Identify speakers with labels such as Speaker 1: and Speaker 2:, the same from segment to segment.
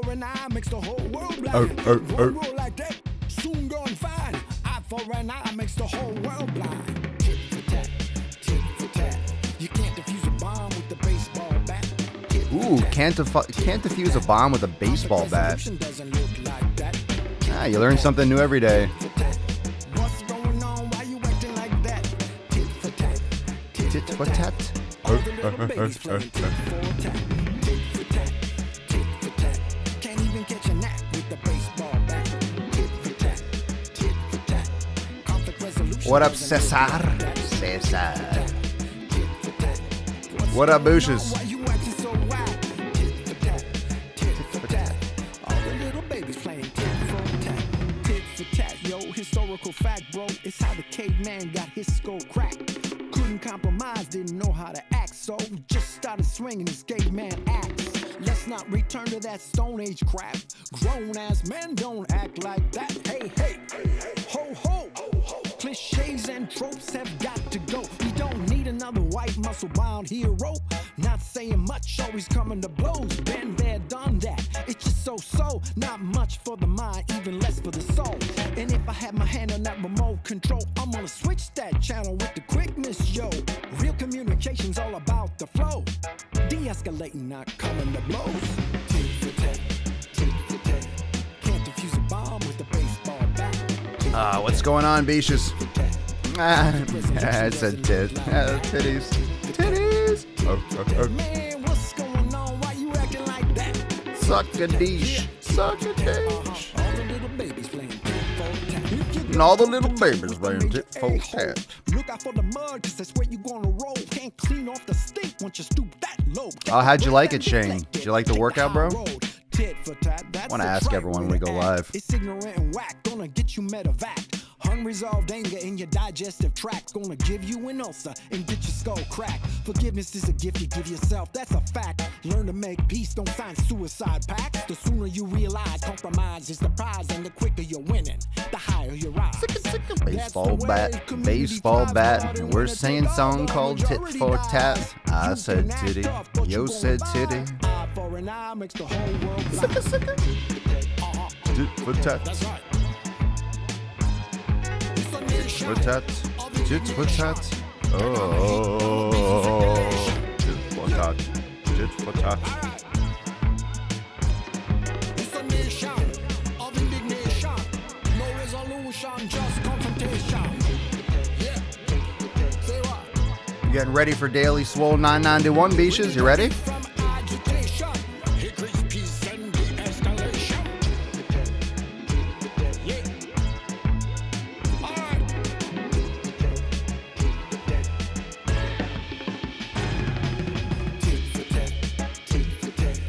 Speaker 1: for an eye makes the whole world blind. Roll like that, soon gone fine. Eye for an eye makes the whole world blind. Tit for tat, tit for tat. You can't defuse a bomb with the baseball bat.
Speaker 2: Ooh, can't defuse a bomb with a baseball bat. Ah, you learn something new every day.
Speaker 1: What's going on? Why you acting like that? Tit for tat,
Speaker 2: Tit for tat.
Speaker 1: all the little babies playing tit for tat. Tit for tat, tit for tat. Can't even catch a nap with the baseball bat. Tit for tat, tit for tat. Conflict resolution.
Speaker 2: What up, Cesar? Cesar. What up, Booshes?
Speaker 1: Why you acting so wild? Tit for tat, tit for tat. All the little babies playing tit for tat. Tit for tat, yo, historical fact, bro. It's how the caveman got his skull cracked. Couldn't compromise, didn't know how to act, so just started swinging his caveman axe. Let's not return to that Stone Age crap. Grown ass men don't act like that. Hey, hey, ho, ho. Cliches and tropes have got to go. We don't need another white muscle-bound hero. Not saying much, always coming to blows. Been there, done that. It's just so-so. Not much for the mind, even less for the soul. And if I had my hand on that remote control, I'm gonna switch that channel with the quickness, yo. Real communication's all about the flow. De-escalating, not coming to blows. Tit for tat, tit for tat. Can't defuse a bomb with a baseball bat.
Speaker 2: What's going on, Beaches? It's a tit. Titties. Titties.
Speaker 1: Man, what's going on? Why you acting like that?
Speaker 2: Suck a dish. Suck a dish.
Speaker 1: All the little babies playing tit for tat.
Speaker 2: And all the little babies playing tit for tat.
Speaker 1: Look out for the mud, cause that's where you gonna roll. Can't clean off the stink once you stoop that low.
Speaker 2: Oh, how'd you like it, Shane? Did you like the workout, bro?
Speaker 1: Tit for tat, that's
Speaker 2: Wanna
Speaker 1: the
Speaker 2: ask
Speaker 1: track
Speaker 2: everyone
Speaker 1: with
Speaker 2: when we go
Speaker 1: the act.
Speaker 2: live.
Speaker 1: It's ignorant and whack, gonna get you medevac. Unresolved anger in your digestive tract, gonna give you an ulcer and get your skull cracked. Forgiveness is a gift you give yourself, that's a fact. Learn to make peace, don't sign suicide pacts. The sooner you realize compromise is the prize, and the quicker you're winning, the higher your rise.
Speaker 2: Baseball bat, baseball bat. We're singing a song called Tit for Tat. I said titty, yo said titty.
Speaker 1: Eye for an eye makes the whole world blind.
Speaker 2: Tit for tat.
Speaker 1: That's right.
Speaker 2: Tit for tat. Tit for tat. Oh. Tit for tat. Tit for tat.
Speaker 1: It's a nation of indignation. No resolution, just confrontation. Yeah. Say what?
Speaker 2: You getting ready for Daily Swole 991, Beaches? You ready?
Speaker 1: From agitation, it creates peace and de-escalation. Yeah. All right. Tit for tat, tit for tat.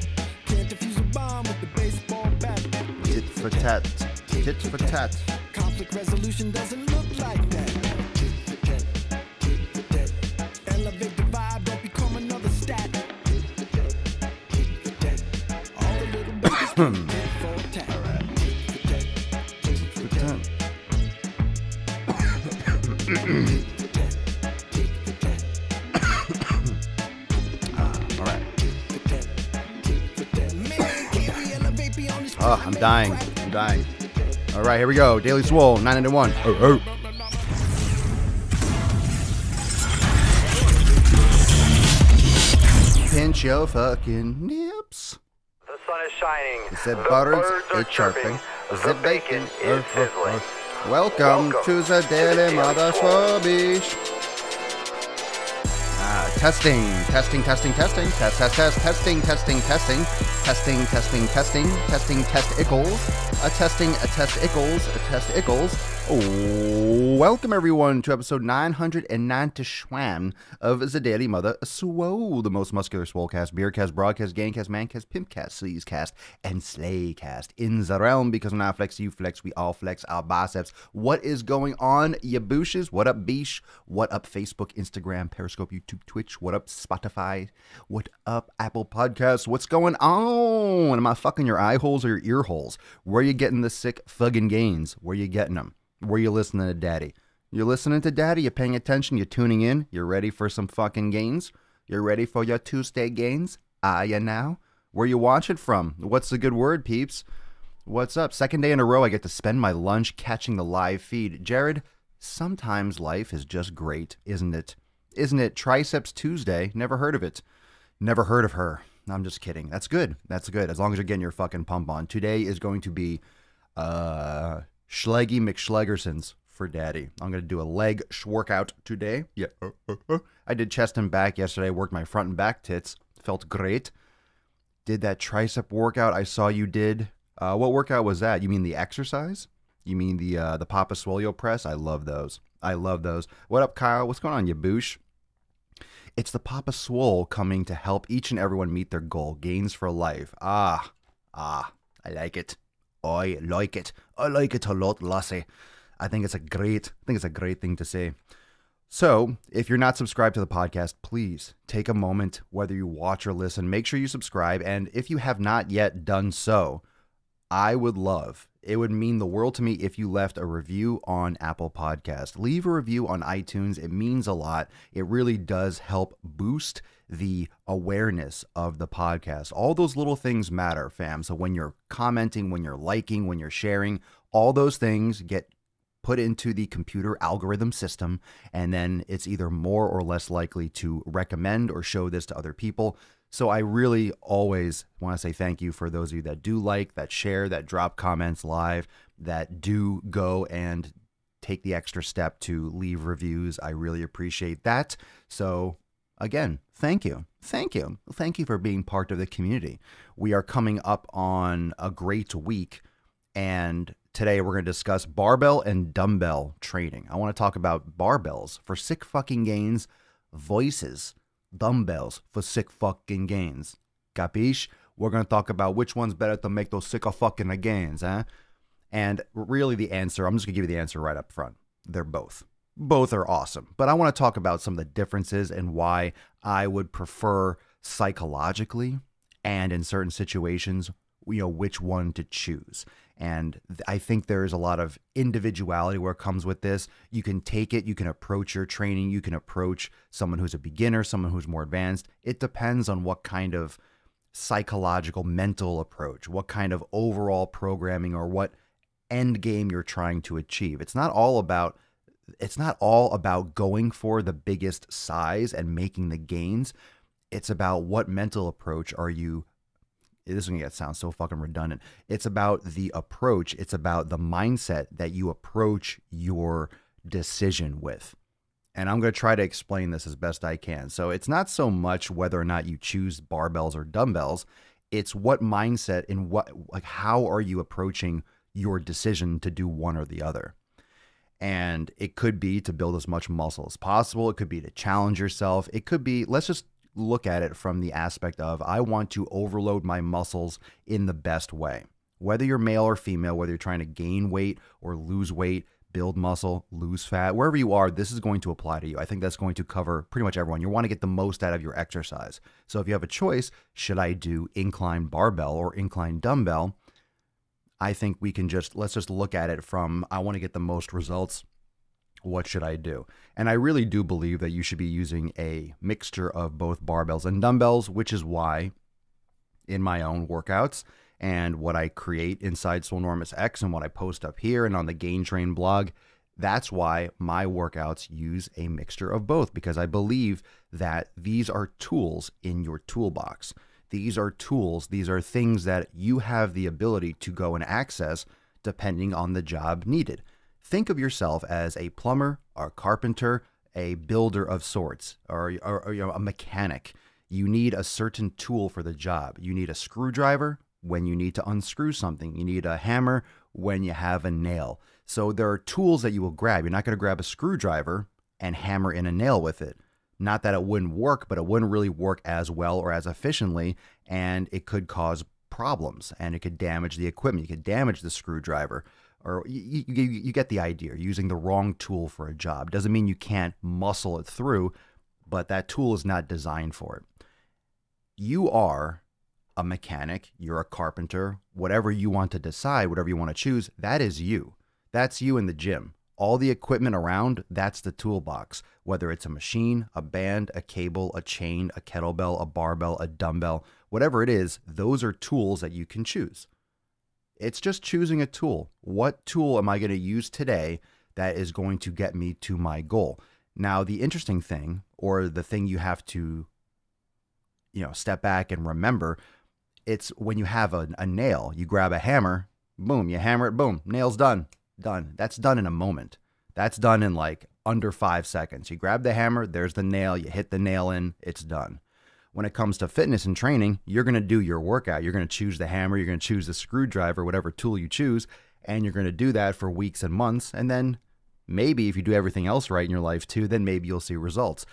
Speaker 1: Can't defuse a bomb with the baseball bat.
Speaker 2: Tit for tat. Tit for tat.
Speaker 1: Conflict resolution doesn't look like that. Tit for tat, tit for tat. Elevate the vibe, don't become another stat. Tit for tat, tit for tat. All the little babies playing tit for tat. Tit for tat, tit for tat. Tit for tat,
Speaker 2: All right.
Speaker 1: tit for tat, tit for tat. Man, can we elevate beyond this
Speaker 2: Oh, I'm dying. I'm dying. All right, here we go. Daily Swole 991. Oh. Pinch your fucking nips.
Speaker 3: The sun is shining.
Speaker 2: The
Speaker 3: The
Speaker 2: birds
Speaker 3: are
Speaker 2: are chirping.
Speaker 3: The bacon is sizzling.
Speaker 2: Welcome to the Daily Mother Swabbish. Testing, testing, testing, testing, test, test, test, testing, testing, testing, testing, testing, testing, testing, test ickles, a testing, a test ickles, a test ickles. Oh, welcome everyone to episode 909 to Schwam of the Daily Mother Swole, the most muscular swolecast, beercast, broadcast, gangcast, mancast, pimpcast, sleazecast, and slaycast in the realm, because when I flex, you flex, we all flex our biceps. What is going on, ya booshes? What up, Beesh? What up, Facebook, Instagram, Periscope, YouTube, Twitch? What up, Spotify? What up, Apple Podcasts? What's going on? Am I fucking your eye holes or your ear holes? Where you getting the sick fucking gains? Where you getting them? Where you listening to Daddy? You're listening to Daddy? You're paying attention? You're tuning in? You're ready for some fucking gains? You're ready for your Tuesday gains? Are you now? Where you watching from? What's the good word, peeps? What's up? Second day in a row, I get to spend my lunch catching the live feed. Jared, sometimes life is just great, isn't it? Isn't it Triceps Tuesday? Never heard of it. Never heard of her. I'm just kidding. That's good. That's good. As long as you're getting your fucking pump on. Today is going to be Schleggy McSchleggersons for daddy. I'm going to do a leg workout today. Yeah. I did chest and back yesterday. Worked my front and back tits. Felt great. Did that tricep workout I saw you did. What workout was that? You mean the exercise? You mean the Papa Swole press? I love those. I love those. What up, Kyle? What's going on, you boosh? It's the Papa Swole coming to help each and everyone meet their goal. Gains for life. I like it. I like it. I like it a lot, lassie. I think it's a great thing to say. So, if you're not subscribed to the podcast, please take a moment, whether you watch or listen, make sure you subscribe. And if you have not yet done so, it would mean the world to me if you left a review on Apple Podcast. Leave a review on iTunes. It means a lot. It really does help boost the awareness of the podcast. All those little things matter, fam. So when you're commenting, when you're liking, when you're sharing, all those things get put into the computer algorithm system, and then it's either more or less likely to recommend or show this to other people. So I really always want to say thank you for those of you that do like, that share, that drop comments live, that do go and take the extra step to leave reviews. I really appreciate that. So again, thank you. Thank you. Thank you for being part of the community. We are coming up on a great week, and today we're going to discuss barbell and dumbbell training. I want to talk about barbells for sick fucking gains, voices, dumbbells for sick fucking gains. Capiche? We're going to talk about which one's better to make those sick fucking gains, huh? And really the answer, I'm just going to give you the answer right up front. They're both. Both are awesome. But I want to talk about some of the differences and why I would prefer psychologically and in certain situations, which one to choose. And I think there's a lot of individuality where it comes with this. You can take it, you can approach your training, you can approach someone who's a beginner, someone who's more advanced. It depends on what kind of psychological, mental approach, what kind of overall programming or what end game you're trying to achieve. It's not all about going for the biggest size and making the gains. It's about what mental approach are you. This is going to sound so fucking redundant. It's about the approach. It's about the mindset that you approach your decision with. And I'm going to try to explain this as best I can. So it's not so much whether or not you choose barbells or dumbbells. It's what mindset and how are you approaching your decision to do one or the other. And it could be to build as much muscle as possible. It could be to challenge yourself. It could be, let's just look at it from the aspect of I want to overload my muscles in the best way. Whether you're male or female, whether you're trying to gain weight or lose weight, build muscle, lose fat, wherever you are, this is going to apply to you. I think that's going to cover pretty much everyone. You want to get the most out of your exercise. So if you have a choice, should I do incline barbell or incline dumbbell? I think let's just look at it from I want to get the most results. What should I do? And I really do believe that you should be using a mixture of both barbells and dumbbells, which is why in my own workouts and what I create inside Swolenormous X and what I post up here and on the Gain Train blog, that's why my workouts use a mixture of both, because I believe that these are tools in your toolbox. These are tools. These are things that you have the ability to go and access depending on the job needed. Think of yourself as a plumber, or a carpenter, a builder of sorts, or a mechanic. You need a certain tool for the job. You need a screwdriver when you need to unscrew something. You need a hammer when you have a nail. So there are tools that you will grab. You're not going to grab a screwdriver and hammer in a nail with it. Not that it wouldn't work, but it wouldn't really work as well or as efficiently, and it could cause problems, and it could damage the equipment. You could damage the screwdriver. Or you get the idea. You're using the wrong tool for a job. Doesn't mean you can't muscle it through, but that tool is not designed for it. You are a mechanic. You're a carpenter. Whatever you want to decide, whatever you want to choose, that is you. That's you in the gym. All the equipment around, that's the toolbox. Whether it's a machine, a band, a cable, a chain, a kettlebell, a barbell, a dumbbell, whatever it is, those are tools that you can choose. It's just choosing a tool. What tool am I going to use today that is going to get me to my goal? Now, the interesting thing, or the thing you have to, step back and remember, it's when you have a nail, you grab a hammer, boom, you hammer it, boom, nail's done. Done. That's done in a moment. That's done in like under 5 seconds. You grab the hammer, there's the nail, you hit the nail in, it's done. When it comes to fitness and training, you're going to do your workout. You're going to choose the hammer, you're going to choose the screwdriver, whatever tool you choose, and you're going to do that for weeks and months. And then maybe if you do everything else right in your life too, then maybe you'll see results.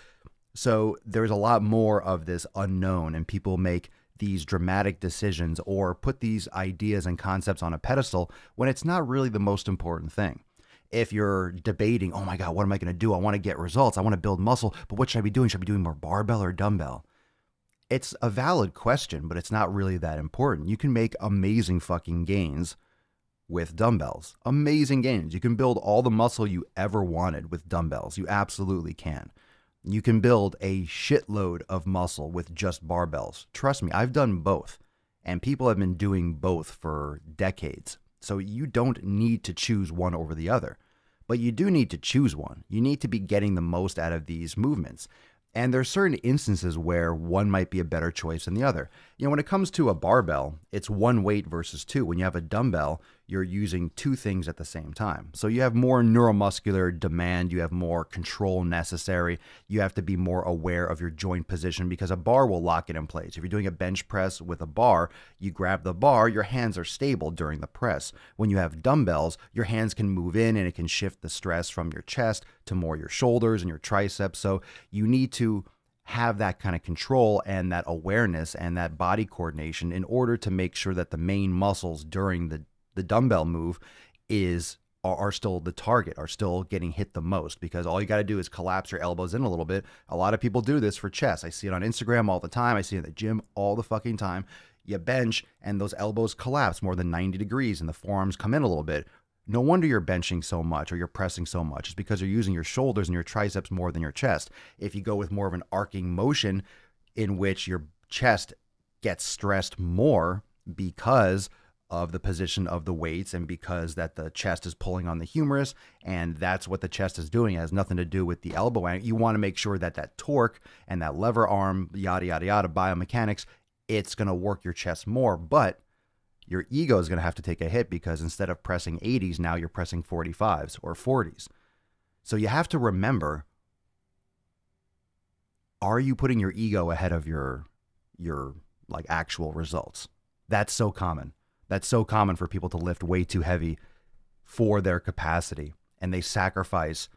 Speaker 2: So there's a lot more of this unknown, and people make these dramatic decisions or put these ideas and concepts on a pedestal when it's not really the most important thing. If you're debating, oh my God, what am I going to do? I want to get results. I want to build muscle, but what should I be doing? Should I be doing more barbell or dumbbell? It's a valid question, but it's not really that important. You can make amazing fucking gains with dumbbells. Amazing gains. You can build all the muscle you ever wanted with dumbbells. You absolutely can. You can build a shitload of muscle with just barbells. Trust me, I've done both, and people have been doing both for decades. So you don't need to choose one over the other, but you do need to choose one. You need to be getting the most out of these movements. And there's certain instances where one might be a better choice than the other. When it comes to a barbell, it's one weight versus two. When you have a dumbbell, you're using two things at the same time. So you have more neuromuscular demand, you have more control necessary, you have to be more aware of your joint position because a bar will lock it in place. If you're doing a bench press with a bar, you grab the bar, your hands are stable during the press. When you have dumbbells, your hands can move in and it can shift the stress from your chest to more your shoulders and your triceps. So you need to have that kind of control and that awareness and that body coordination in order to make sure that the main muscles during the dumbbell move are still the target, are still getting hit the most, because all you got to do is collapse your elbows in a little bit. A lot of people do this for chest. I see it on Instagram all the time. I see it in the gym all the fucking time. You bench and those elbows collapse more than 90 degrees and the forearms come in a little bit. No wonder you're benching so much or you're pressing so much. It's because you're using your shoulders and your triceps more than your chest. If you go with more of an arcing motion in which your chest gets stressed more because of the position of the weights and because that the chest is pulling on the humerus, and that's what the chest is doing. It has nothing to do with the elbow angle. You want to make sure that that torque and that lever arm, yada, yada, yada, biomechanics, it's going to work your chest more, but your ego is going to have to take a hit because instead of pressing 80s, now you're pressing 45s or 40s. So you have to remember, are you putting your ego ahead of your like actual results? That's so common. That's so common for people to lift way too heavy for their capacity, and they sacrifice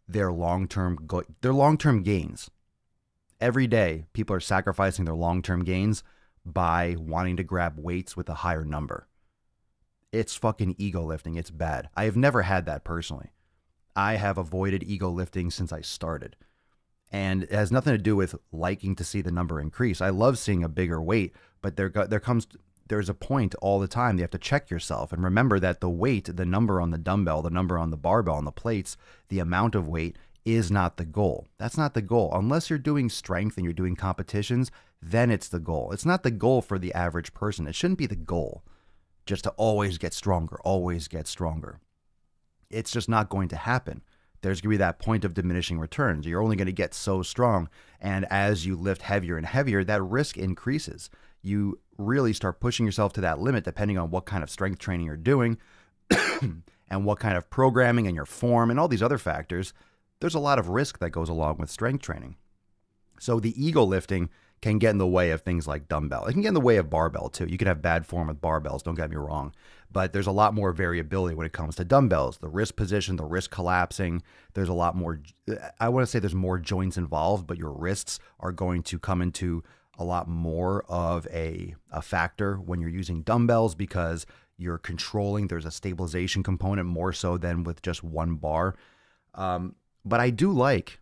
Speaker 2: their long-term gains. Every day, people are sacrificing their long-term gains by wanting to grab weights with a higher number. It's fucking ego lifting. It's bad. I have never had that personally. I have avoided ego lifting since I started. And it has nothing to do with liking to see the number increase. I love seeing a bigger weight, but there's a point all the time you have to check yourself and remember that the weight, the number on the dumbbell, the number on the barbell, on the plates, the amount of weight is not the goal. That's not the goal. Unless you're doing strength and you're doing competitions, then it's the goal. It's not the goal for the average person. It shouldn't be the goal just to always get stronger, always get stronger. It's just not going to happen. There's going to be that point of diminishing returns. You're only going to get so strong. And as you lift heavier and heavier, that risk increases. You really start pushing yourself to that limit depending on what kind of strength training you're doing and what kind of programming and your form and all these other factors. There's a lot of risk that goes along with strength training. So the ego lifting can get in the way of things like dumbbell. It can get in the way of barbell too. You can have bad form with barbells, don't get me wrong. But there's a lot more variability when it comes to dumbbells. The wrist position, the wrist collapsing, there's a lot more, I want to say there's more joints involved, but your wrists are going to come into a lot more of a factor when you're using dumbbells because you're controlling, there's a stabilization component more so than with just one bar. But I do like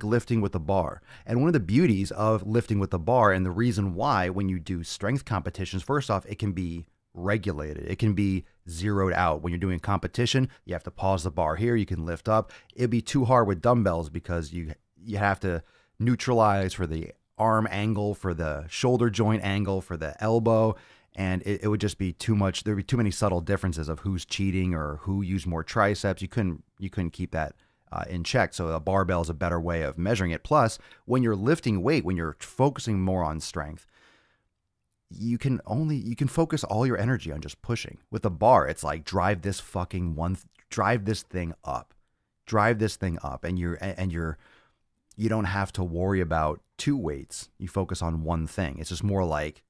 Speaker 2: lifting with the bar. And one of the beauties of lifting with the bar, and the reason why when you do strength competitions, first off, it can be regulated. It can be zeroed out. When you're doing competition, you have to pause the bar here. You can lift up. It'd be too hard with dumbbells because you have to neutralize for the arm angle, for the shoulder joint angle, for the elbow. And it would just be too much. There'd be too many subtle differences of who's cheating or who used more triceps. You couldn't keep that in check. So a barbell is a better way of measuring it. Plus, when you're lifting weight, when you're focusing more on strength, you can focus all your energy on just pushing. With a bar, it's like drive this thing up, and you don't have to worry about two weights. You focus on one thing. It's just more like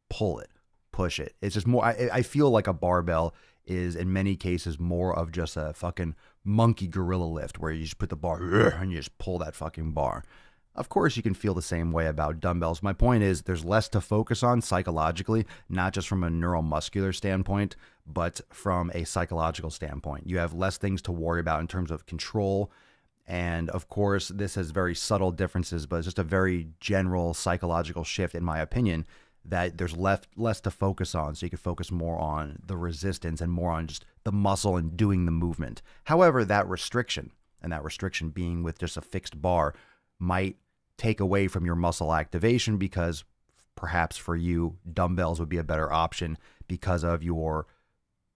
Speaker 2: pull it, push it. It's just more. I feel like a barbell is in many cases more of just a fucking monkey gorilla lift where you just put the bar and you just pull that fucking bar. Of course, you can feel the same way about dumbbells. My point is there's less to focus on psychologically, not just from a neuromuscular standpoint, but from a psychological standpoint. You have less things to worry about in terms of control. And of course, this has very subtle differences, but it's just a very general psychological shift, in my opinion, that there's less to focus on. So you can focus more on the resistance and more on just the muscle and doing the movement. However, that restriction being with just a fixed bar might take away from your muscle activation, because perhaps for you, dumbbells would be a better option because of your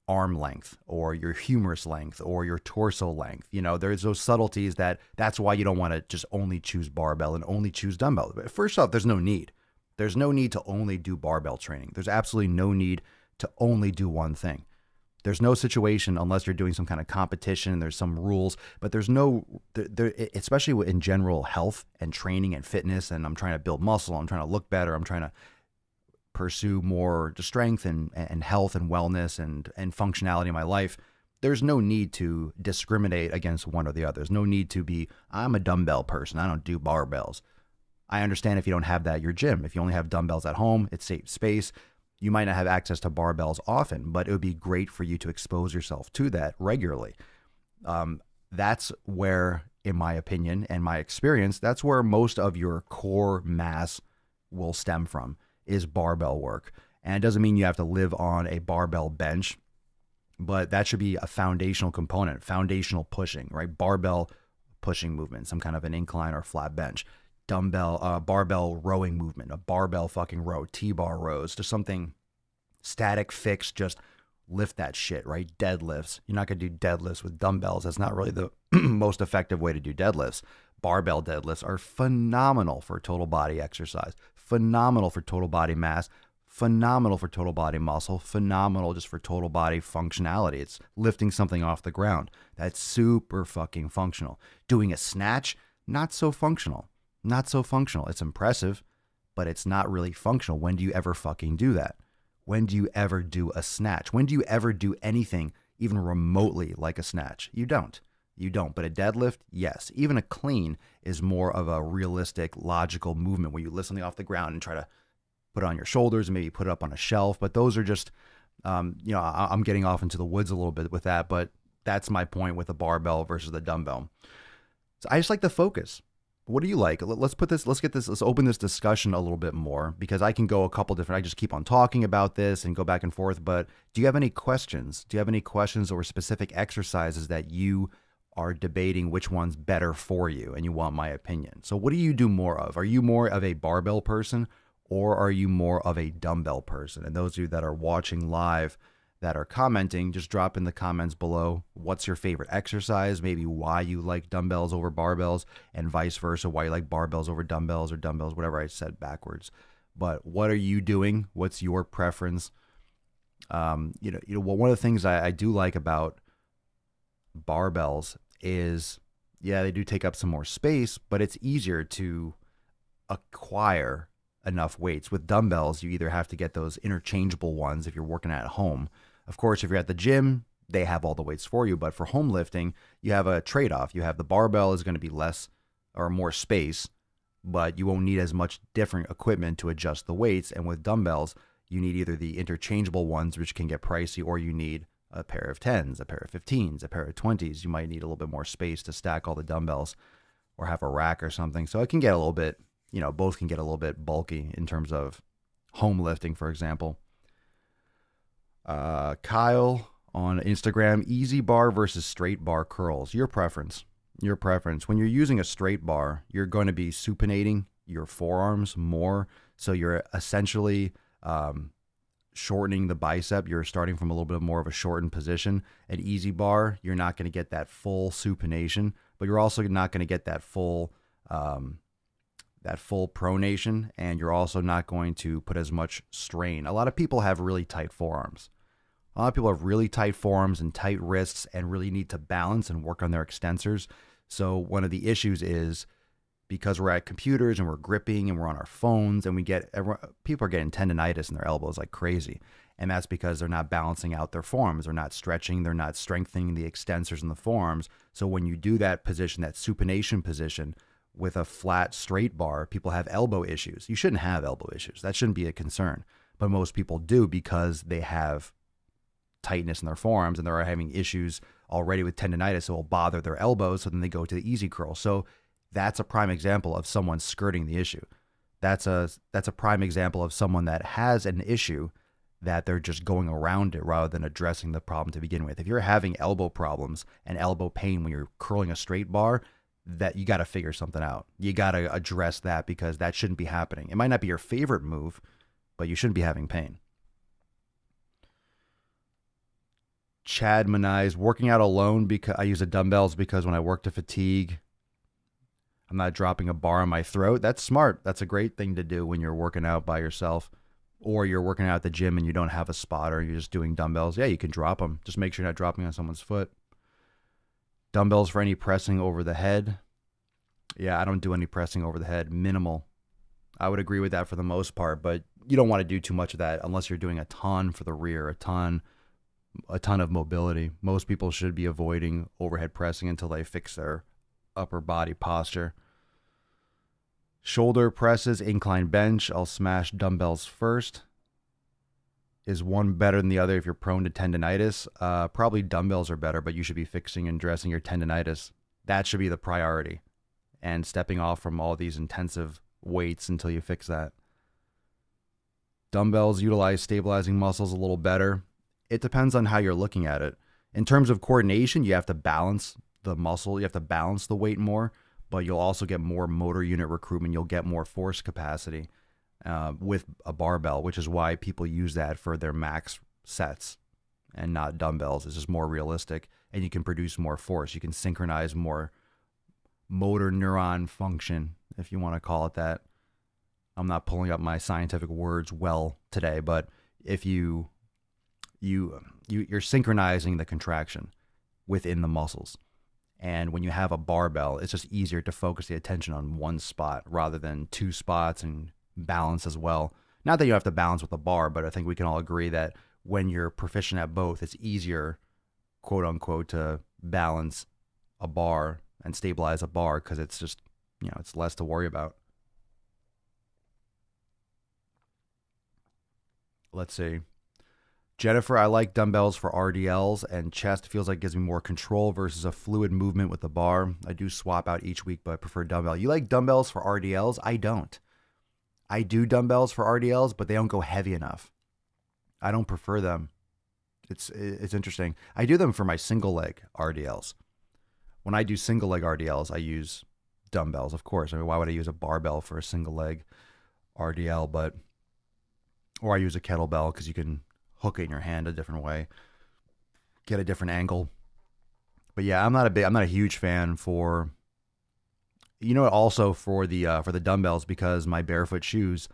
Speaker 2: arm length or your humerus length or your torso length. You know, there's those subtleties that's why you don't want to just only choose barbell and only choose dumbbell. But first off, there's no need. There's no need to only do barbell training. There's absolutely no need to only do one thing. There's no situation, unless you're doing some kind of competition, there's some rules, but there's no, especially in general health and training and fitness, and I'm trying to build muscle, I'm trying to look better, I'm trying to pursue more strength and health and wellness and functionality in my life. There's no need to discriminate against one or the other. There's no need to be, I'm a dumbbell person, I don't do barbells. I understand if you don't have that at your gym. If you only have dumbbells at home, it saves space. You might not have access to barbells often, but it would be great for you to expose yourself to that regularly. That's where, in my opinion and my experience, that's where most of your core mass will stem from, is barbell work. And it doesn't mean you have to live on a barbell bench, but that should be a foundational component, foundational pushing, right? Barbell pushing movement, some kind of an incline or flat bench. Barbell rowing movement, a barbell fucking row, T-bar rows, just something static, fixed, just lift that shit, right? Deadlifts. You're not going to do deadlifts with dumbbells. That's not really the most effective way to do deadlifts. Barbell deadlifts are phenomenal for total body exercise, phenomenal for total body mass, phenomenal for total body muscle, phenomenal just for total body functionality. It's lifting something off the ground. That's super fucking functional. Doing a snatch, not so functional. Not so functional. It's impressive, but it's not really functional. When do you ever fucking do that? When do you ever do a snatch? When do you ever do anything even remotely like a snatch? You don't. But a deadlift, yes. Even a clean is more of a realistic, logical movement where you lift something off the ground and try to put it on your shoulders and maybe put it up on a shelf. But those are just, I'm getting off into the woods a little bit with that, but that's my point with the barbell versus the dumbbell. So I just like the focus. What do you like? Let's open this discussion a little bit more, because I can go a couple different, I just keep on talking about this and go back and forth. But do you have any questions? Do you have any questions or specific exercises that you are debating which one's better for you and you want my opinion? So what do you do more of? Are you more of a barbell person or are you more of a dumbbell person? And those of you that are watching live that are commenting, just drop in the comments below what's your favorite exercise, maybe why you like dumbbells over barbells, and vice versa, why you like barbells over dumbbells, or dumbbells, whatever I said backwards. But what are you doing? What's your preference? One of the things I do like about barbells is, yeah, they do take up some more space, but it's easier to acquire enough weights. With dumbbells, you either have to get those interchangeable ones if you're working at home. Of course, if you're at the gym, they have all the weights for you. But for home lifting, you have a trade-off. You have the barbell is going to be less or more space, but you won't need as much different equipment to adjust the weights. And with dumbbells, you need either the interchangeable ones, which can get pricey, or you need a pair of 10s, a pair of 15s, a pair of 20s. You might need a little bit more space to stack all the dumbbells or have a rack or something. So it can get a little bit, both can get a little bit bulky in terms of home lifting, for example. Kyle on Instagram, easy bar versus straight bar curls. Your preference. Your preference. When you're using a straight bar, you're going to be supinating your forearms more. So you're essentially shortening the bicep. You're starting from a little bit more of a shortened position. At easy bar, you're not going to get that full supination, but you're also not going to get that full pronation, and you're also not going to put as much strain. A lot of people have really tight forearms. A lot of people have really tight forearms and tight wrists and really need to balance and work on their extensors. So one of the issues is because we're at computers and we're gripping and we're on our phones and people are getting tendonitis in their elbows like crazy. And that's because they're not balancing out their forearms. They're not stretching. They're not strengthening the extensors in the forearms. So when you do that position, that supination position with a flat straight bar, people have elbow issues. You shouldn't have elbow issues. That shouldn't be a concern. But most people do because they have tightness in their forearms and they're having issues already with tendonitis. So it will bother their elbows. So then they go to the easy curl. So that's a prime example of someone skirting the issue. That's a prime example of someone that has an issue that they're just going around it rather than addressing the problem to begin with. If you're having elbow problems and elbow pain when you're curling a straight bar, that you got to figure something out. You got to address that because that shouldn't be happening. It might not be your favorite move, but you shouldn't be having pain. Chad Manize, working out alone because I use the dumbbells because when I work to fatigue, I'm not dropping a bar on my throat. That's smart. That's a great thing to do when you're working out by yourself or you're working out at the gym and you don't have a spotter. You're just doing dumbbells. Yeah, you can drop them. Just make sure you're not dropping on someone's foot. Dumbbells for any pressing over the head. Yeah, I don't do any pressing over the head. Minimal. I would agree with that for the most part, but you don't want to do too much of that unless you're doing a ton for the rear, a ton of mobility. Most people should be avoiding overhead pressing until they fix their upper body posture. Shoulder presses, incline bench. I'll smash dumbbells first. Is one better than the other if you're prone to tendonitis? Probably dumbbells are better, but you should be fixing and addressing your tendonitis. That should be the priority. And stepping off from all these intensive weights until you fix that. Dumbbells utilize stabilizing muscles a little better. It depends on how you're looking at it. In terms of coordination, you have to balance the muscle. You have to balance the weight more, but you'll also get more motor unit recruitment. You'll get more force capacity with a barbell, which is why people use that for their max sets and not dumbbells. It's just more realistic, and you can produce more force. You can synchronize more motor neuron function, if you want to call it that. I'm not pulling up my scientific words well today, but if you're synchronizing the contraction within the muscles. And when you have a barbell, it's just easier to focus the attention on one spot rather than two spots and balance as well. Not that you have to balance with a bar, but I think we can all agree that when you're proficient at both, it's easier, quote unquote, to balance a bar and stabilize a bar because it's just, it's less to worry about. Let's see. Jennifer, I like dumbbells for RDLs and chest. Feels like it gives me more control versus a fluid movement with the bar. I do swap out each week, but I prefer dumbbell. You like dumbbells for RDLs? I don't. I do dumbbells for RDLs, but they don't go heavy enough. I don't prefer them. It's interesting. I do them for my single leg RDLs. When I do single leg RDLs, I use dumbbells, of course. I mean, why would I use a barbell for a single leg RDL? Or I use a kettlebell because you can hook it in your hand a different way, get a different angle. But yeah, I'm not a huge fan for, also for the dumbbells because my barefoot shoes,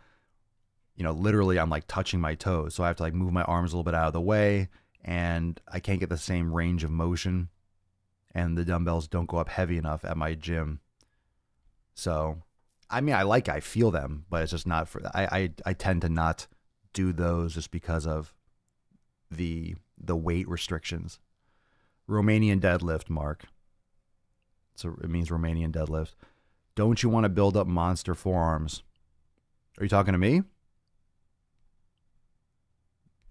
Speaker 2: literally I'm like touching my toes. So I have to like move my arms a little bit out of the way and I can't get the same range of motion and the dumbbells don't go up heavy enough at my gym. So, I mean, I feel them, but it's just not for, I tend to not do those just because of the weight restrictions. Romanian deadlift, Mark. So it means Romanian deadlift. Don't you want to build up monster forearms? Are you talking to me?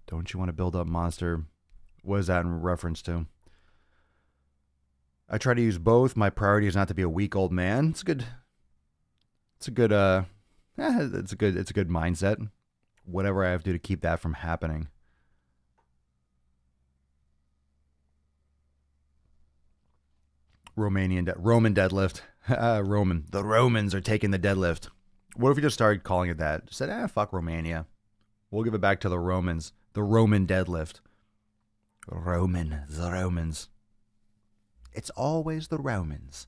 Speaker 2: Don't you want to build up monster? What is that in reference to? I try to use both. My priority is not to be a weak old man. It's a good mindset. Whatever I have to do to keep that from happening. Roman deadlift. The Romans are taking the deadlift. What if we just started calling it that? Just said, fuck Romania. We'll give it back to the Romans. The Roman deadlift. The Romans. It's always the Romans.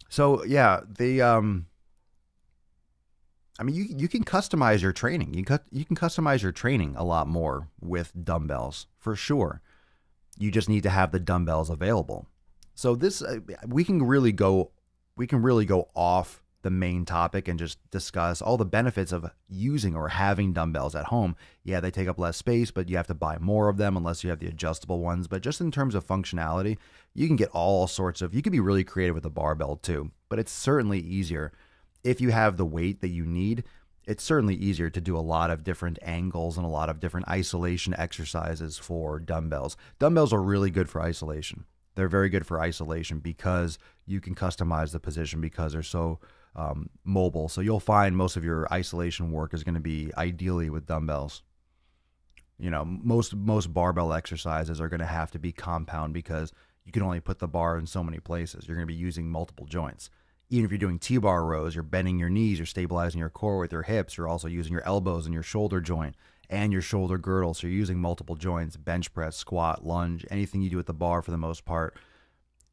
Speaker 2: So yeah, you can customize your training. You can customize your training a lot more with dumbbells for sure. You just need to have the dumbbells available. So this we can really go off the main topic and just discuss all the benefits of using or having dumbbells at home. Yeah, they take up less space, but you have to buy more of them unless you have the adjustable ones. But just in terms of functionality, you can get all sorts of, you can be really creative with a barbell too, but it's certainly easier if you have the weight that you need. It's certainly easier to do a lot of different angles and a lot of different isolation exercises for dumbbells. Dumbbells are really good for isolation. They're very good for isolation because you can customize the position because they're so mobile. So you'll find most of your isolation work is going to be ideally with dumbbells. You know, most barbell exercises are going to have to be compound because you can only put the bar in so many places. You're going to be using multiple joints. Even if you're doing T-bar rows, you're bending your knees, you're stabilizing your core with your hips, you're also using your elbows and your shoulder joint and your shoulder girdle. So you're using multiple joints, bench press, squat, lunge, anything you do at the bar for the most part,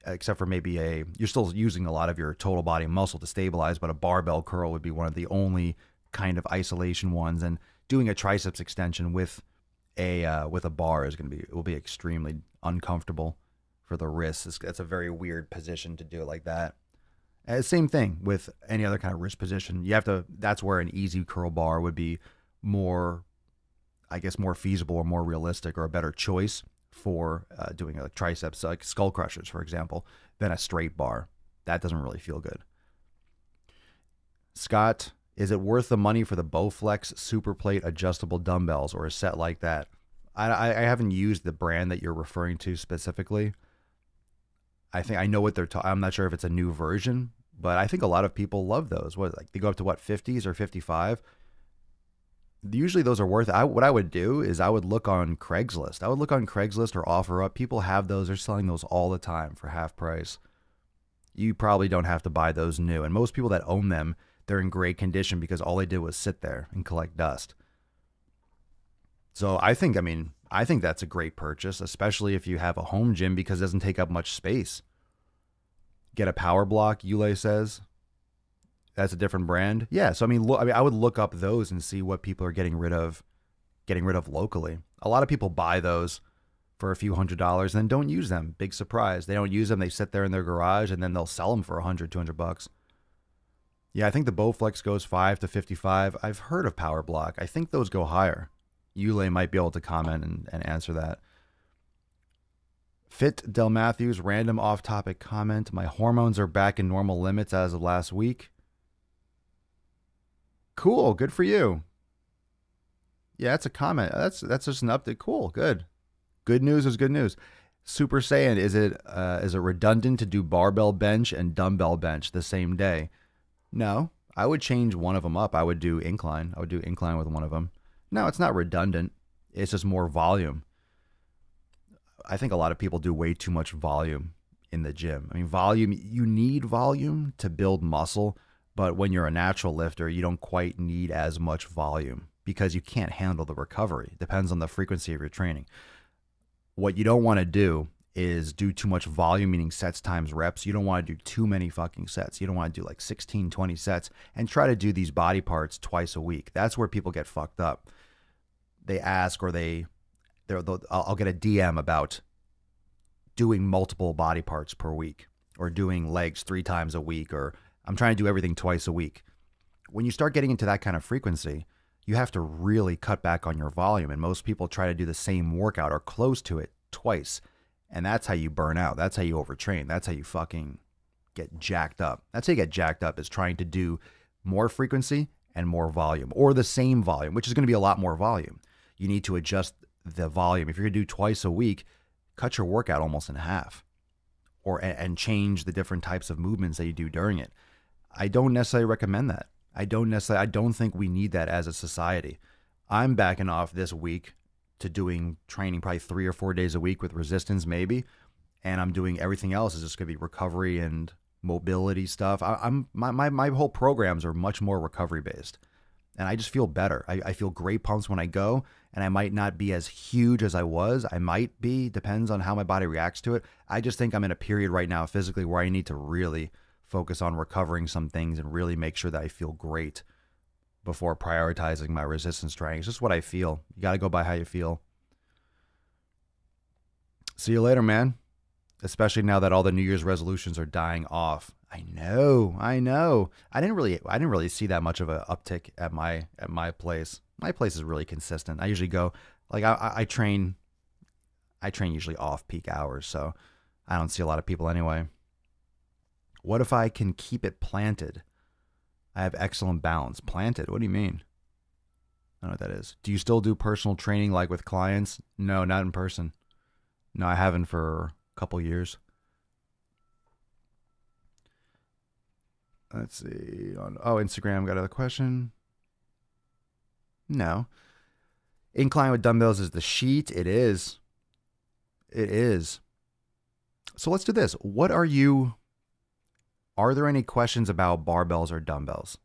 Speaker 2: except for maybe you're still using a lot of your total body muscle to stabilize, but a barbell curl would be one of the only kind of isolation ones. And doing a triceps extension with a bar will be extremely uncomfortable for the wrists. It's a very weird position to do it like that. Same thing with any other kind of wrist position. That's where an easy curl bar would be more feasible or more realistic or a better choice for doing a triceps, like skull crushers, for example, than a straight bar. That doesn't really feel good. Scott, is it worth the money for the Bowflex Superplate adjustable dumbbells or a set like that? I haven't used the brand that you're referring to specifically. I think I know what I'm not sure if it's a new version, but I think a lot of people love those. They go up to 50s or 55? Usually those are worth it. What I would do is I would look on Craigslist. Or OfferUp. People have those. They're selling those all the time for half price. You probably don't have to buy those new. And most people that own them, they're in great condition because all they did was sit there and collect dust. So I think that's a great purchase, especially if you have a home gym because it doesn't take up much space. Get a power block, Yule says. That's a different brand. Yeah, so I would look up those and see what people are getting rid of locally. A lot of people buy those for a few $100s and then don't use them. Big surprise. They don't use them. They sit there in their garage and then they'll sell them for $100-$200. Yeah, I think the Bowflex goes 5 to 55. I've heard of power block. I think those go higher. Yule might be able to comment and answer that. Fit Del Matthews, random off-topic comment. My hormones are back in normal limits as of last week. Cool, good for you. Yeah, that's a comment. That's just an update. Cool, good. Good news is good news. Super Saiyan, is it redundant to do barbell bench and dumbbell bench the same day? No, I would change one of them up. I would do incline. I would do incline with one of them. No, it's not redundant. It's just more volume. I think a lot of people do way too much volume in the gym. I mean, volume, you need volume to build muscle, but when you're a natural lifter, you don't quite need as much volume because you can't handle the recovery. It depends on the frequency of your training. What you don't want to do is do too much volume, meaning sets times reps. You don't want to do too many fucking sets. You don't want to do like 16, 20 sets and try to do these body parts twice a week. That's where people get fucked up. They ask or I'll get a DM about doing multiple body parts per week or doing legs 3 times a week, or I'm trying to do everything twice a week. When you start getting into that kind of frequency, you have to really cut back on your volume. And most people try to do the same workout or close to it twice. And that's how you burn out. That's how you overtrain. That's how you fucking get jacked up. That's how you get jacked up, is trying to do more frequency and more volume, or the same volume, which is going to be a lot more volume. You need to adjust the volume. If you're going to do twice a week, cut your workout almost in half, and change the different types of movements that you do during it. I don't necessarily recommend that. I don't think we need that as a society. I'm backing off this week to doing training probably 3 or 4 days a week with resistance maybe, and I'm doing everything else is just going to be recovery and mobility stuff. My whole programs are much more recovery based, and I just feel better. I feel great pumps when I go, and I might not be as huge as I was. I might be, depends on how my body reacts to it. I just think I'm in a period right now physically where I need to really focus on recovering some things and really make sure that I feel great before prioritizing my resistance training. It's just what I feel. You got to go by how you feel. See you later, man. Especially now that all the New Year's resolutions are dying off. I know. I didn't really see that much of an uptick at my place. My place is really consistent. I usually go, like, I train usually off peak hours, so I don't see a lot of people anyway. What if I can keep it planted? I have excellent balance. Planted? What do you mean? I don't know what that is. Do you still do personal training like with clients? No, not in person. No, I haven't for a couple years. Let's see. Instagram, got another question. No. Incline with dumbbells is the sheet. It is. So let's do this. Are there any questions about barbells or dumbbells?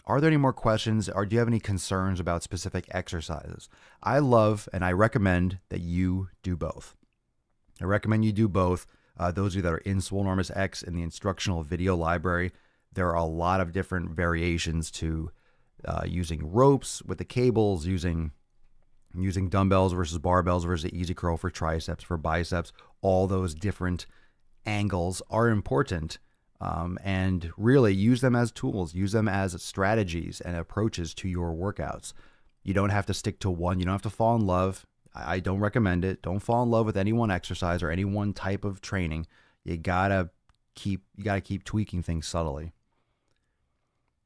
Speaker 2: Are there any more questions, or do you have any concerns about specific exercises? I love and I recommend that you do both. Those of you that are in Swolenormous X in the instructional video library, there are a lot of different variations to using ropes with the cables, using dumbbells versus barbells versus easy curl for triceps, for biceps. All those different angles are important. And really use them as tools, use them as strategies and approaches to your workouts. You don't have to stick to one. You don't have to fall in love. I don't recommend it. Don't fall in love with any one exercise or any one type of training. You gotta keep tweaking things subtly.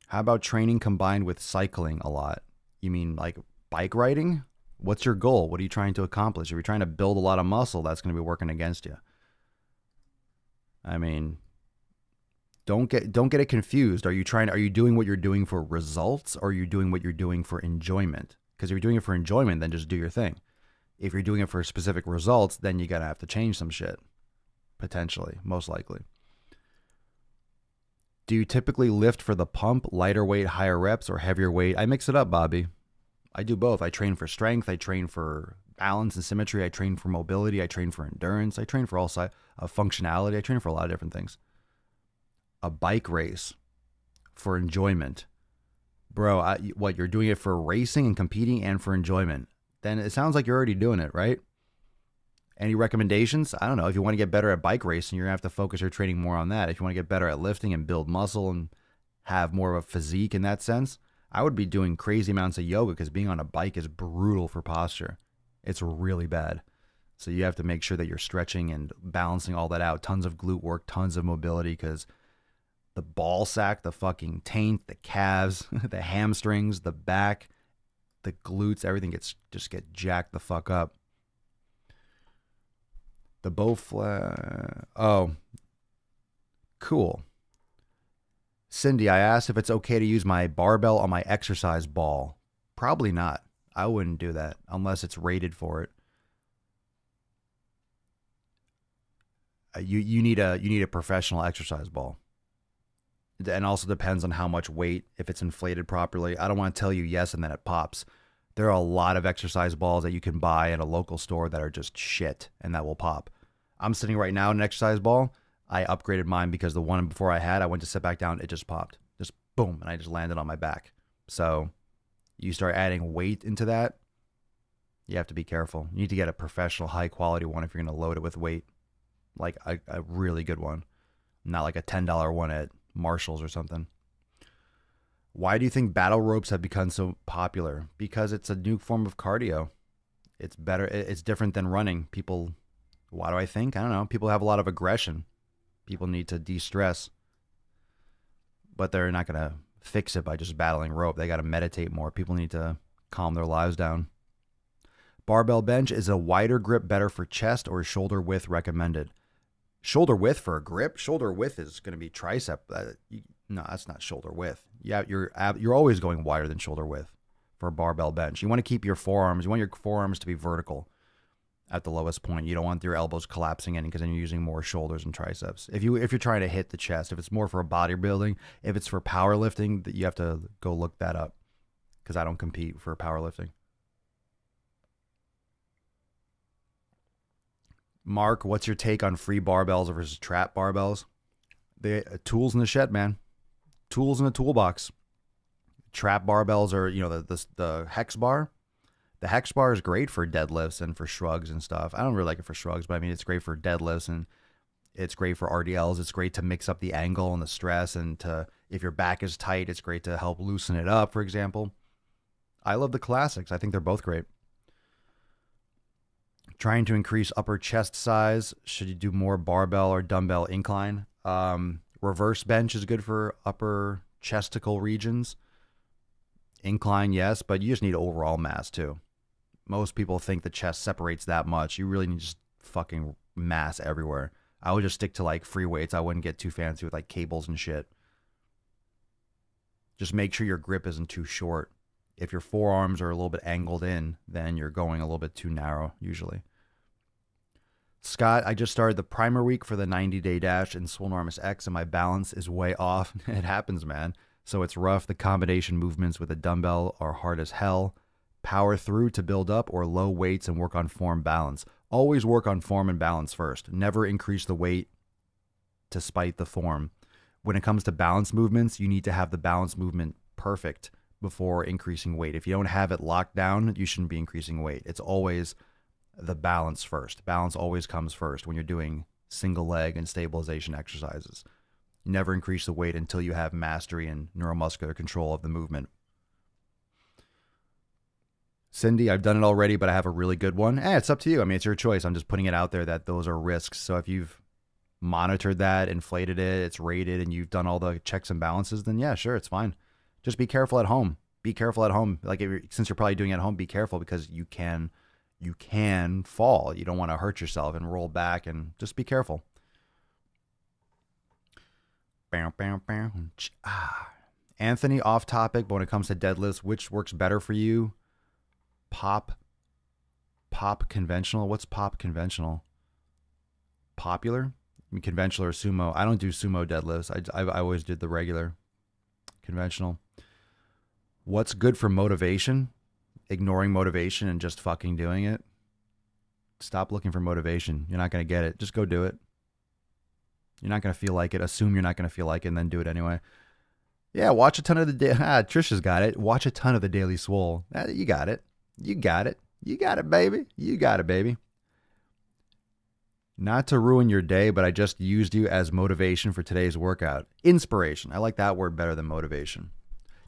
Speaker 2: How about training combined with cycling a lot? You mean like bike riding? What's your goal? What are you trying to accomplish? If you're trying to build a lot of muscle, that's going to be working against you. I mean, don't get it confused. Are you doing what you're doing for results, or are you doing what you're doing for enjoyment? Because if you're doing it for enjoyment, then just do your thing. If you're doing it for specific results, then you're going to have to change some shit. Potentially, most likely. Do you typically lift for the pump, lighter weight, higher reps, or heavier weight? I mix it up, Bobby. I do both. I train for strength. I train for balance and symmetry. I train for mobility. I train for endurance. I train for all sides of functionality. I train for a lot of different things. A bike race for enjoyment. Bro, you're doing it for racing and competing and for enjoyment. Then it sounds like you're already doing it, right? Any recommendations? I don't know. If you want to get better at bike racing, you're going to have to focus your training more on that. If you want to get better at lifting and build muscle and have more of a physique in that sense, I would be doing crazy amounts of yoga, because being on a bike is brutal for posture. It's really bad. So you have to make sure that you're stretching and balancing all that out. Tons of glute work, tons of mobility, because the ball sack, the fucking taint, the calves, the hamstrings, the back, the glutes, everything gets jacked the fuck up. The bow flat. Oh, cool. Cindy, I asked if it's okay to use my barbell on my exercise ball. Probably not. I wouldn't do that unless it's rated for it. You need a professional exercise ball. And also depends on how much weight, if it's inflated properly. I don't want to tell you yes and then it pops. There are a lot of exercise balls that you can buy at a local store that are just shit and that will pop. I'm sitting right now in an exercise ball. I upgraded mine because the one before I went to sit back down, it just popped. Just boom, and I just landed on my back. So you start adding weight into that, you have to be careful. You need to get a professional, high-quality one if you're going to load it with weight. Like a really good one. Not like a $10 one at Marshall's or something. Why do you think battle ropes have become so popular? Because it's a new form of cardio. It's better. It's different than running. People, why do I think? I don't know. People have a lot of aggression. People need to de-stress. But they're not going to fix it by just battling rope. They got to meditate more. People need to calm their lives down. Barbell bench, is a wider grip better for chest, or shoulder width recommended? Shoulder width for a grip? Shoulder width is going to be tricep. No, that's not shoulder width. Yeah, you're always going wider than shoulder width for a barbell bench. You want to keep your forearms. You want your forearms to be vertical. at the lowest point. You don't want your elbows collapsing in because then you're using more shoulders and triceps. If you're trying to hit the chest, if it's more for bodybuilding, if it's for powerlifting, that you have to go look that up because I don't compete for powerlifting. Mark, what's your take on free barbells versus trap barbells? The tools in the shed, man. Tools in the toolbox. Trap barbells are, the hex bar. The hex bar is great for deadlifts and for shrugs and stuff. I don't really like it for shrugs, but I mean, it's great for deadlifts and it's great for RDLs. It's great to mix up the angle and the stress, and if your back is tight, it's great to help loosen it up, for example. I love the classics. I think they're both great. Trying to increase upper chest size. Should you do more barbell or dumbbell incline? Reverse bench is good for upper chesticle regions. Incline, yes, but you just need overall mass too. Most people think the chest separates that much. You really need just fucking mass everywhere. I would just stick to like free weights. I wouldn't get too fancy with like cables and shit. Just make sure your grip isn't too short. If your forearms are a little bit angled in, then you're going a little bit too narrow usually. Scott, I just started the primer week for the 90-day dash in Swole Enormous X and my balance is way off. It happens, man. So it's rough. The combination movements with a dumbbell are hard as hell. Power through to build up or low weights and work on form balance. Always work on form and balance first. Never increase the weight to spite the form. When it comes to balance movements, you need to have the balance movement perfect before increasing weight. If you don't have it locked down, you shouldn't be increasing weight. It's always the balance first. Balance always comes first when you're doing single leg and stabilization exercises. Never increase the weight until you have mastery and neuromuscular control of the movement. Cindy, I've done it already, but I have a really good one. It's up to you. I mean, it's your choice. I'm just putting it out there that those are risks. So if you've monitored that, inflated it, it's rated, and you've done all the checks and balances, then yeah, sure, it's fine. Just be careful at home. Be careful at home. Like since you're probably doing it at home, be careful because you can fall. You don't want to hurt yourself and roll back, and just be careful. Anthony, off topic, but when it comes to deadlifts, which works better for you? Pop conventional? What's pop conventional? Popular? I mean, conventional or sumo? I don't do sumo deadlifts. I always did the regular conventional. What's good for motivation? Ignoring motivation and just fucking doing it. Stop looking for motivation. You're not going to get it. Just go do it. You're not going to feel like it. Assume you're not going to feel like it and then do it anyway. Yeah, watch a ton of the Trisha's got it. Watch a ton of the Daily Swole. You got it. You got it. You got it, baby. You got it, baby. Not to ruin your day, but I just used you as motivation for today's workout. Inspiration. I like that word better than motivation.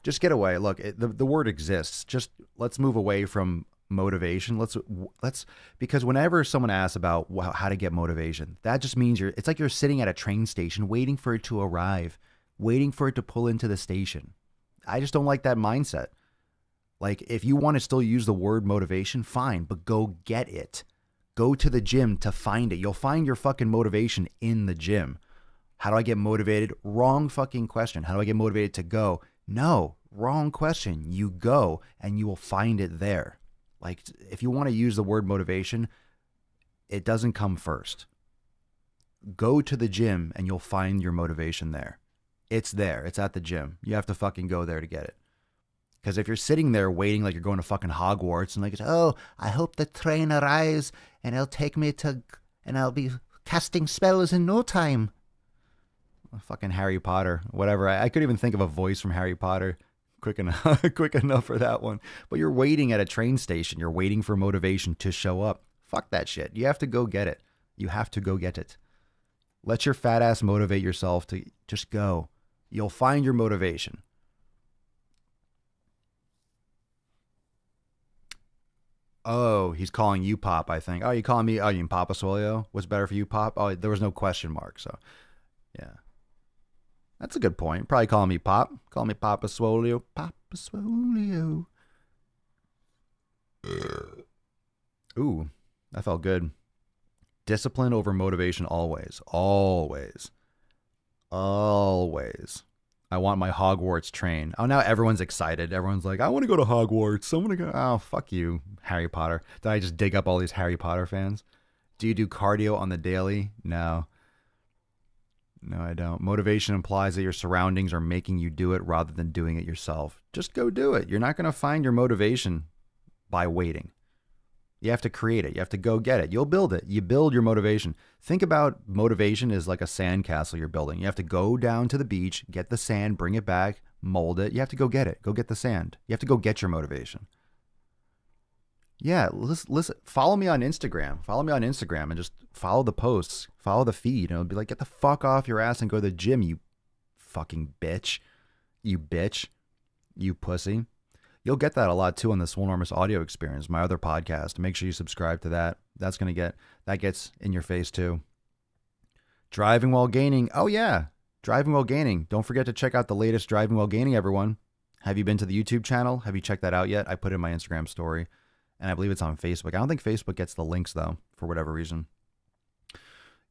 Speaker 2: Just get away. Look, the word exists. Just let's move away from motivation. Let's because whenever someone asks about how to get motivation, that just means it's like you're sitting at a train station waiting for it to arrive, waiting for it to pull into the station. I just don't like that mindset. Like, if you want to still use the word motivation, fine, but go get it. Go to the gym to find it. You'll find your fucking motivation in the gym. How do I get motivated? Wrong fucking question. How do I get motivated to go? No, wrong question. You go and you will find it there. Like, if you want to use the word motivation, it doesn't come first. Go to the gym and you'll find your motivation there. It's there. It's at the gym. You have to fucking go there to get it. Because if you're sitting there waiting like you're going to fucking Hogwarts and like, oh, I hope the train arrives and it'll take me to, and I'll be casting spells in no time. Fucking Harry Potter, whatever. I couldn't even think of a voice from Harry Potter quick enough for that one. But you're waiting at a train station. You're waiting for motivation to show up. Fuck that shit. You have to go get it. You have to go get it. Let your fat ass motivate yourself to just go. You'll find your motivation. Oh, he's calling you Pop, I think. Oh, you calling me? Oh, you mean Papa Swolio? What's better for you, Pop? Oh, there was no question mark, so yeah. That's a good point. Probably calling me Pop. Call me Papa Swolio. Papa Swolio. Ooh, that felt good. Discipline over motivation always. Always. Always. I want my Hogwarts train. Oh, now everyone's excited. Everyone's like, I want to go to Hogwarts. I want to go. Oh, fuck you, Harry Potter. Did I just dig up all these Harry Potter fans? Do you do cardio on the daily? No. No, I don't. Motivation implies that your surroundings are making you do it rather than doing it yourself. Just go do it. You're not going to find your motivation by waiting. You have to create it. You have to go get it. You'll build it. You build your motivation. Think about motivation as like a sandcastle you're building. You have to go down to the beach, get the sand, bring it back, mold it. You have to go get it. Go get the sand. You have to go get your motivation. Yeah, listen. Follow me on Instagram. Follow me on Instagram and just follow the posts. Follow the feed. And it'll be like, get the fuck off your ass and go to the gym, you fucking bitch. You bitch. You pussy. You'll get that a lot too on the Swolenormous audio experience, my other podcast. Make sure you subscribe to that. That gets in your face too. Driving while gaining. Oh yeah. Driving while gaining. Don't forget to check out the latest Driving While Gaining, everyone. Have you been to the YouTube channel? Have you checked that out yet? I put it in my Instagram story. And I believe it's on Facebook. I don't think Facebook gets the links, though, for whatever reason.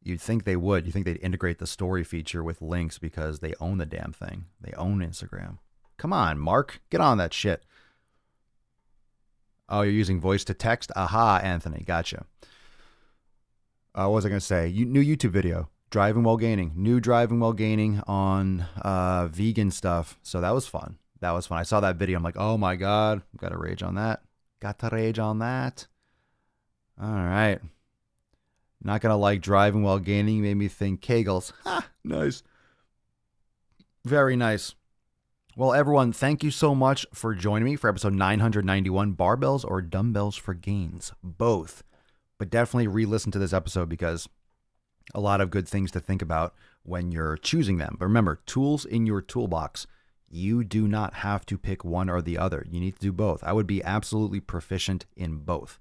Speaker 2: You'd think they would. You think they'd integrate the story feature with links because they own the damn thing. They own Instagram. Come on, Mark. Get on that shit. Oh, you're using voice to text? Aha, Anthony. Gotcha. What was I going to say? New YouTube video. Driving while gaining. New driving while gaining on vegan stuff. So that was fun. I saw that video. I'm like, oh, my God. Got to rage on that. Got to rage on that. All right. Not going to like driving while gaining. Made me think Kegels. Ha! Nice. Very nice. Well, everyone, thank you so much for joining me for episode 991, Barbells or Dumbbells for Gains. Both. But definitely re-listen to this episode because a lot of good things to think about when you're choosing them. But remember, tools in your toolbox. You do not have to pick one or the other. You need to do both. I would be absolutely proficient in both.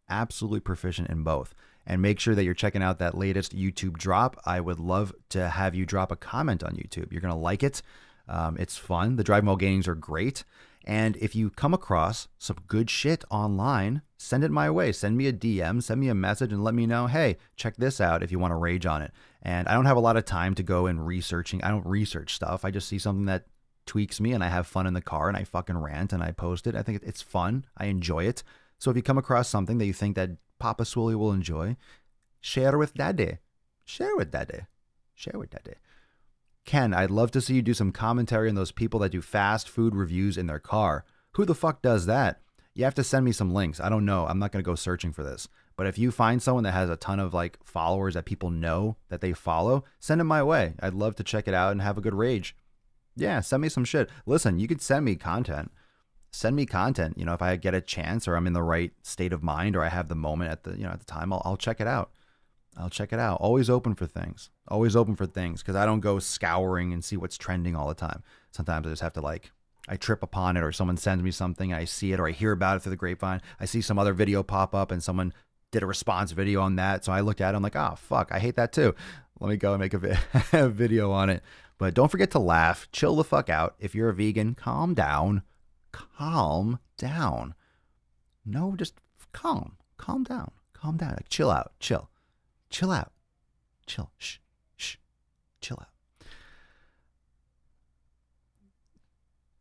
Speaker 2: Absolutely proficient in both. And make sure that you're checking out that latest YouTube drop. I would love to have you drop a comment on YouTube. You're going to like it. It's fun. The Driving While Gainings are great. And if you come across some good shit online, send it my way. Send me a DM, send me a message and let me know, hey, check this out if you want to rage on it. And I don't have a lot of time to go and researching. I don't research stuff. I just see something that tweaks me and I have fun in the car and I fucking rant and I post it. I think it's fun. I enjoy it. So if you come across something that you think that Papa Swole will enjoy, share with Daddy. Share with Daddy. Share with Daddy. Ken, I'd love to see you do some commentary on those people that do fast food reviews in their car. Who the fuck does that? You have to send me some links. I don't know. I'm not going to go searching for this. But if you find someone that has a ton of like followers that people know that they follow, send them my way. I'd love to check it out and have a good rage. Yeah, send me some shit. Listen, you could send me content. Send me content. You know, if I get a chance or I'm in the right state of mind or I have the moment at the time, I'll check it out. I'll check it out. Always open for things. Always open for things because I don't go scouring and see what's trending all the time. Sometimes I just have to I trip upon it or someone sends me something, I see it or I hear about it through the grapevine. I see some other video pop up and someone did a response video on that. So I looked at it. I'm like, oh, fuck, I hate that too. Let me go and make a video on it. But don't forget to laugh. Chill the fuck out. If you're a vegan, calm down. Calm down. No, just calm. Calm down. Calm down. Like, chill out. Chill. Chill out. Chill. Shh. Shh. Chill out.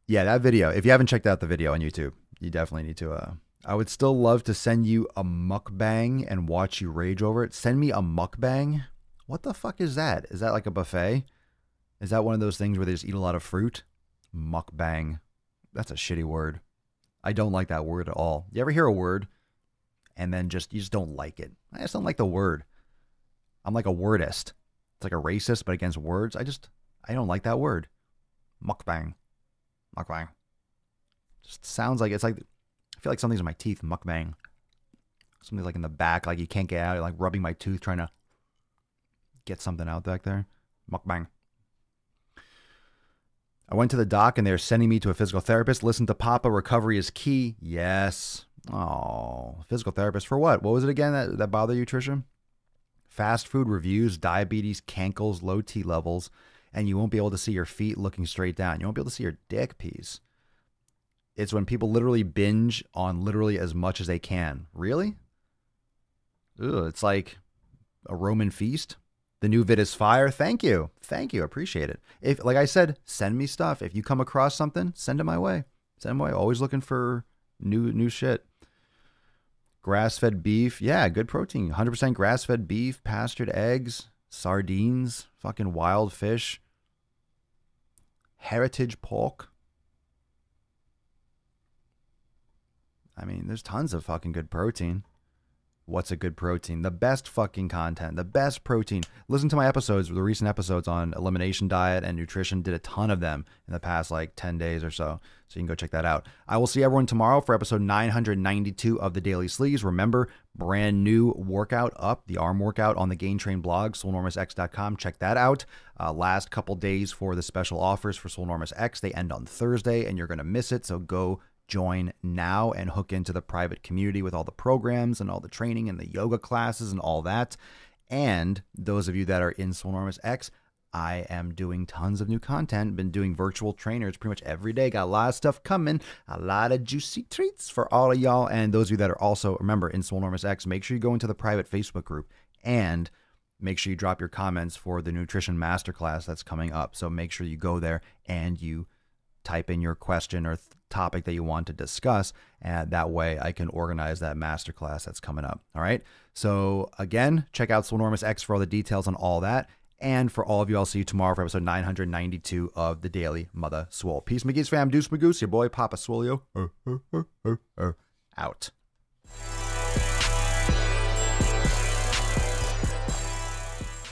Speaker 2: Yeah, that video. If you haven't checked out the video on YouTube, you definitely need to. I would still love to send you a mukbang and watch you rage over it. Send me a mukbang. What the fuck is that? Is that like a buffet? Is that one of those things where they just eat a lot of fruit? Mukbang. That's a shitty word. I don't like that word at all. You ever hear a word and then you just don't like it? I just don't like the word. I'm like a wordist. It's like a racist, but against words. I don't like that word. Mukbang. Mukbang. Just sounds like, I feel like something's in my teeth. Mukbang. Something like in the back, like you can't get out. Like rubbing my tooth, trying to get something out back there. Mukbang. I went to the doc and they're sending me to a physical therapist. Listen to Papa, recovery is key. Yes. Oh, physical therapist for what? What was it again that bothered you, Trisha? Fast food reviews, diabetes, cankles, low T levels, and you won't be able to see your feet looking straight down. You won't be able to see your dick piece. It's when people literally binge on literally as much as they can. Really? Ugh, it's like a Roman feast. The new vid is fire. Thank you. Appreciate it. If, like I said, send me stuff. If you come across something, send it my way. Always looking for new shit. Grass-fed beef. Yeah, good protein. 100% grass-fed beef, pastured eggs, sardines, fucking wild fish, heritage pork. I mean, there's tons of fucking good protein. What's a good protein? The best fucking content, the best protein. Listen to my episodes, the recent episodes on elimination diet and nutrition. Did a ton of them in the past 10 days or so. So you can go check that out. I will see everyone tomorrow for episode 992 of the Daily Sleeves. Remember, brand new workout up, the arm workout on the Gain Train blog, SwoleNormousX.com. Check that out. Last couple days for the special offers for Swole Enormous X. They end on Thursday and you're going to miss it. So go join now and hook into the private community with all the programs and all the training and the yoga classes and all that. And those of you that are in Swole Enormous X, I am doing tons of new content. Been doing virtual trainers pretty much every day. Got a lot of stuff coming, a lot of juicy treats for all of y'all. And those of you that are also, remember, in Swole Enormous X, make sure you go into the private Facebook group and make sure you drop your comments for the nutrition masterclass that's coming up. So make sure you go there and you type in your question or topic that you want to discuss, and that way I can organize that masterclass that's coming up. All right. So again, check out Swole Enormous X for all the details on all that. And for all of you, I'll see you tomorrow for episode 992 of the Daily Mother Swole. Peace, McGee's fam. Deuce Magoose, your boy Papa Swolio. Out.